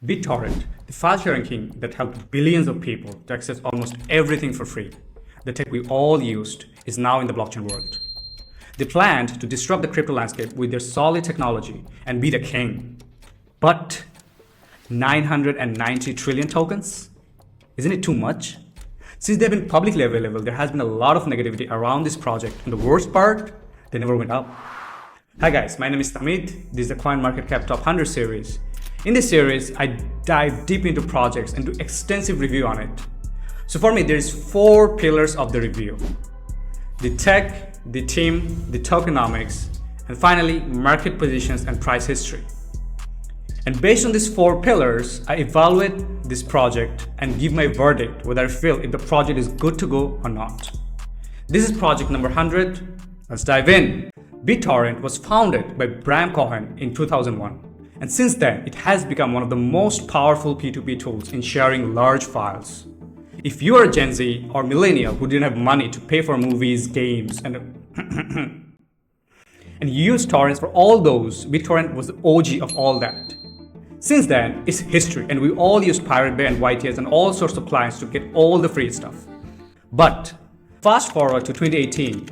BitTorrent, the file-sharing king that helped billions of people to access almost everything for free, the tech we all used, is now in the blockchain world. They planned to disrupt the crypto landscape with their solid technology and be the king. But 990 trillion tokens? Isn't it too much? Since they've been publicly available, there has been a lot of negativity around this project, and the worst part, they never went up. Hi guys, my name is Tamid. This is the CoinMarketCap Top 100 series. In this series, I dive deep into projects and do extensive review on it. So for me, there's 4 pillars of the review: the tech, the team, the tokenomics, and finally, market positions and price history. And based on these 4 pillars, I evaluate this project and give my verdict whether I feel if the project is good to go or not. This is project number 100. Let's dive in. BitTorrent was founded by Bram Cohen in 2001. And since then, it has become one of the most powerful P2P tools in sharing large files. If you are a Gen Z or millennial who didn't have money to pay for movies, games, and you use torrents for all those, BitTorrent was the OG of all that. Since then, it's history, and we all use Pirate Bay and YTS and all sorts of clients to get all the free stuff. But fast forward to 2018,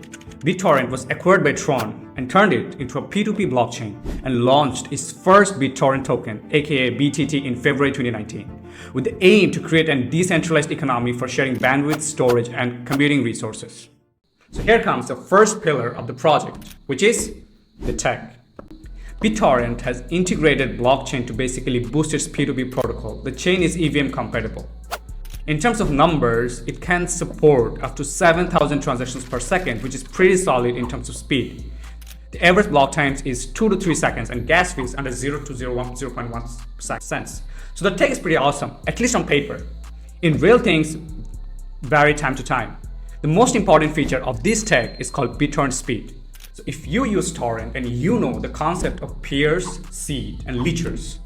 BitTorrent was acquired by Tron and turned it into a P2P blockchain and launched its first BitTorrent token, aka BTT, in February 2019, with the aim to create a decentralized economy for sharing bandwidth, storage, and computing resources. So here comes the first pillar of the project, which is the tech. BitTorrent has integrated blockchain to basically boost its P2P protocol. The chain is EVM compatible. In terms of numbers, it can support up to 7,000 transactions per second, which is pretty solid in terms of speed. The average block time is 2 to 3 seconds and gas fees under 0 to 0.1 cents. So the tech is pretty awesome, at least on paper. In real, things vary time to time. The most important feature of this tech is called BitTorrent speed. So if you use torrent and you know the concept of peers, seed, and leechers.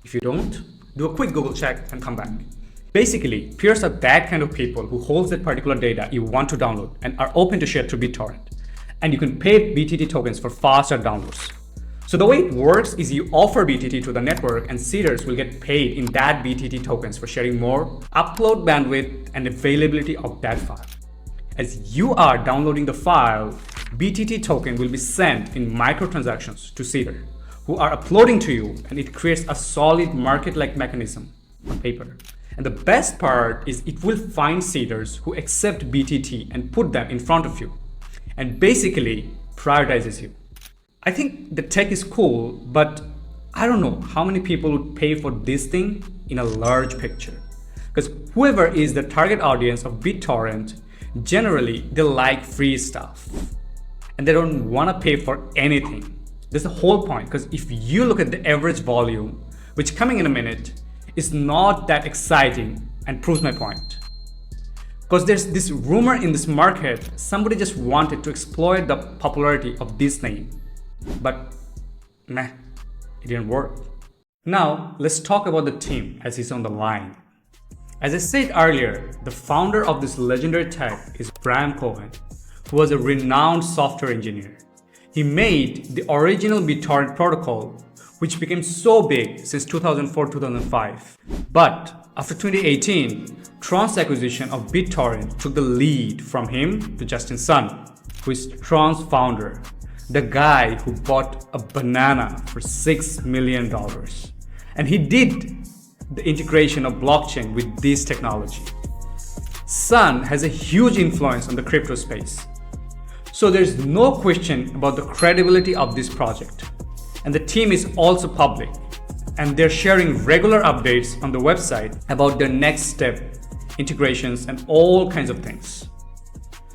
If you don't, do a quick Google check and come back. Basically, peers are that kind of people who hold that particular data you want to download and are open to share through BitTorrent. And you can pay BTT tokens for faster downloads. So the way it works is you offer BTT to the network and seeders will get paid in that BTT tokens for sharing more upload bandwidth and availability of that file. As you are downloading the file, BTT token will be sent in microtransactions to seeder who are uploading to you, and it creates a solid market-like mechanism on paper. And the best part is it will find seeders who accept BTT and put them in front of you and basically prioritizes you. I think the tech is cool, but I don't know how many people would pay for this thing in a large picture. Because whoever is the target audience of BitTorrent, generally they like free stuff and they don't want to pay for anything. That's the whole point, because if you look at the average volume, which coming in a minute, is not that exciting and proves my point. Because there's this rumor in this market, somebody just wanted to exploit the popularity of this name. But meh, it didn't work. Now, let's talk about the team as he's on the line. As I said earlier, the founder of this legendary tech is Bram Cohen, who was a renowned software engineer. He made the original BitTorrent protocol, which became so big since 2004-2005. But after 2018, Tron's acquisition of BitTorrent took the lead from him to Justin Sun, who is Tron's founder, the guy who bought a banana for $6 million. And he did the integration of blockchain with this technology. Sun has a huge influence on the crypto space. So there's no question about the credibility of this project. And the team is also public, and they're sharing regular updates on the website about their next step, integrations, and all kinds of things.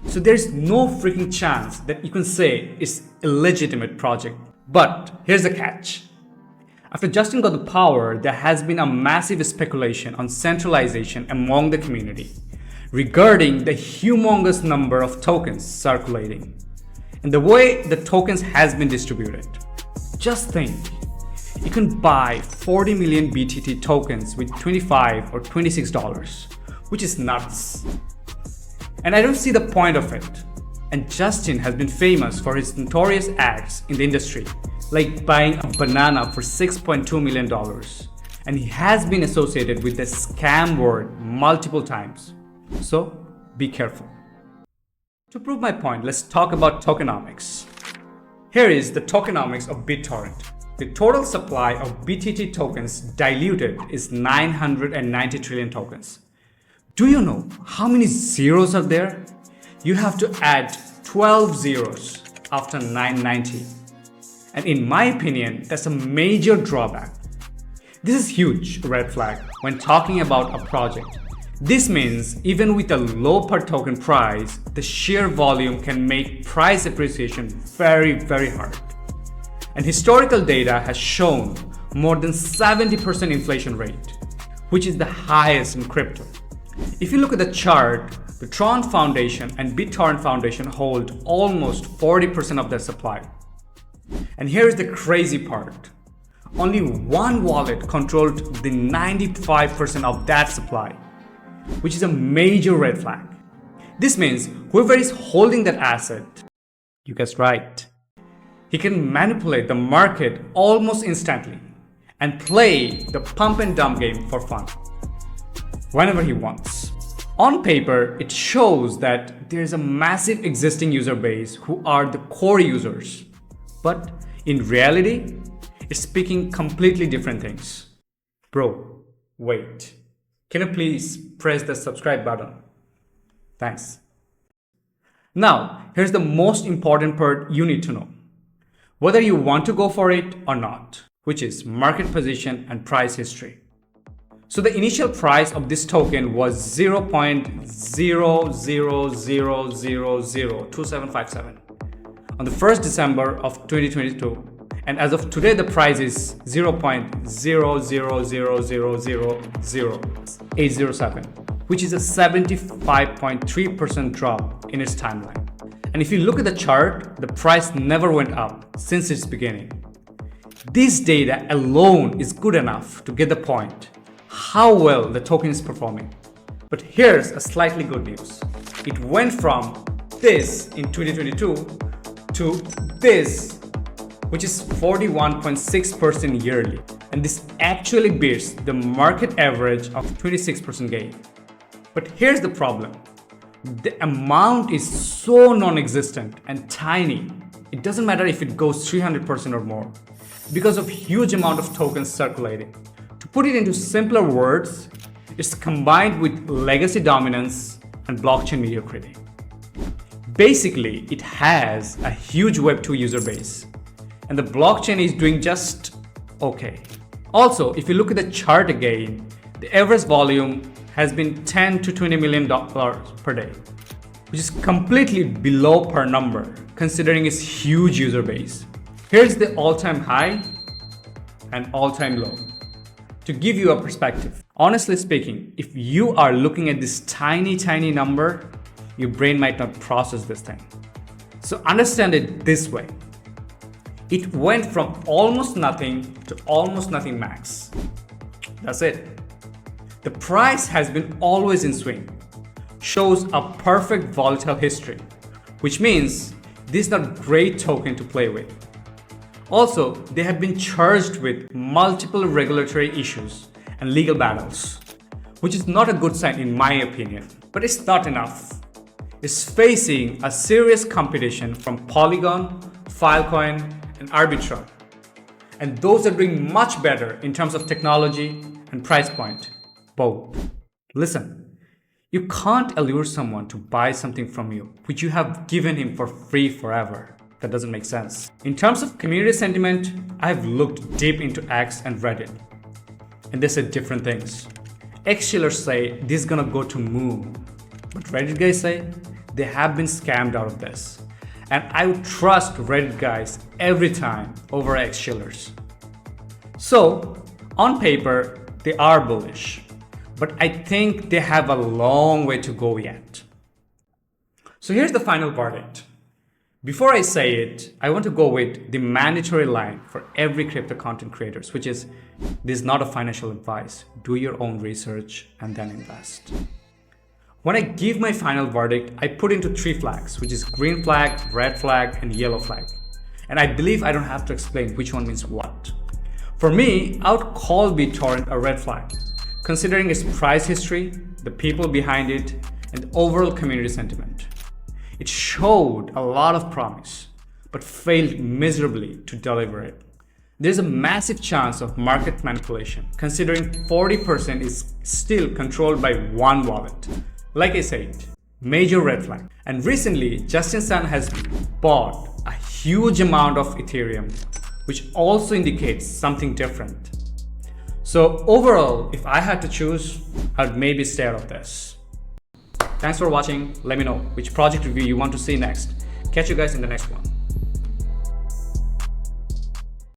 So there's no freaking chance that you can say it's a legitimate project. But here's the catch. After Justin got the power, there has been a massive speculation on centralization among the community regarding the humongous number of tokens circulating and the way the tokens has been distributed. Just think, you can buy 40 million BTT tokens with $25 or $26, which is nuts. And I don't see the point of it. And Justin has been famous for his notorious acts in the industry, like buying a banana for $6.2 million and he has been associated with the scam word multiple times. So be careful. To prove my point, let's talk about tokenomics. Here is the tokenomics of BitTorrent. The total supply of BTT tokens diluted is 990 trillion tokens. Do you know how many zeros are there? You have to add 12 zeros after 990. And in my opinion, that's a major drawback. This is huge red flag when talking about a project. This means even with a low per token price, the sheer volume can make price appreciation very, very hard. And historical data has shown more than 70% inflation rate, which is the highest in crypto. If you look at the chart, the Tron Foundation and BitTorrent Foundation hold almost 40% of their supply. And here's the crazy part. Only one wallet controlled the 95% of that supply, which is a major red flag. This means whoever is holding that asset, you guessed right, he can manipulate the market almost instantly and play the pump and dump game for fun whenever he wants. On paper, it shows that there is a massive existing user base who are the core users, but in reality, it's speaking completely different things. Bro, wait. Can you please press the subscribe button? Thanks. Now, here's the most important part you need to know. Whether you want to go for it or not, which is market position and price history. So the initial price of this token was 0.00002757 on the 1st December of 2022. And as of today, the price is 0.00000807, which is a 75.3% drop in its timeline. And if you look at the chart, the price never went up since its beginning. This data alone is good enough to get the point how well the token is performing. But here's a slightly good news. It went from this in 2022 to this, which is 41.6% yearly. And this actually beats the market average of 26% gain. But here's the problem. The amount is so non-existent and tiny. It doesn't matter if it goes 300% or more because of huge amount of tokens circulating. To put it into simpler words, it's combined with legacy dominance and blockchain mediocrity. Basically, it has a huge Web2 user base, and the blockchain is doing just okay. Also, if you look at the chart again, the average volume has been $10 to $20 million per day, which is completely below per number considering its huge user base. Here's the all-time high and all-time low. To give you a perspective, honestly speaking, if you are looking at this tiny number, your brain might not process this thing. So understand it this way. It went from almost nothing to almost nothing max. That's it. The price has been always in swing, shows a perfect volatile history, which means this is not a great token to play with. Also, they have been charged with multiple regulatory issues and legal battles, which is not a good sign in my opinion. But it's not enough. It's facing a serious competition from Polygon, Filecoin, and Arbitrum. And those are doing much better in terms of technology and price point, both. Listen, you can't allure someone to buy something from you, which you have given him for free forever. That doesn't make sense. In terms of community sentiment, I've looked deep into X and Reddit, and they said different things. X-Shillers say this is gonna go to moon, but Reddit guys say they have been scammed out of this. And I would trust Reddit guys every time over X-Shillers. So, on paper, they are bullish, but I think they have a long way to go yet. So here's the final verdict. Before I say it, I want to go with the mandatory line for every crypto content creators, which is, this is not a financial advice. Do your own research and then invest. When I give my final verdict, I put into 3 flags, which is green flag, red flag, and yellow flag. And I believe I don't have to explain which one means what. For me, I would call BitTorrent a red flag, considering its price history, the people behind it, and the overall community sentiment. It showed a lot of promise, but failed miserably to deliver it. There's a massive chance of market manipulation, considering 40% is still controlled by one wallet. Like I said, major red flag. And recently, Justin Sun has bought a huge amount of Ethereum, which also indicates something different. So overall, if I had to choose, I'd maybe stay out of this. Thanks for watching. Let me know which project review you want to see next. Catch you guys in the next one.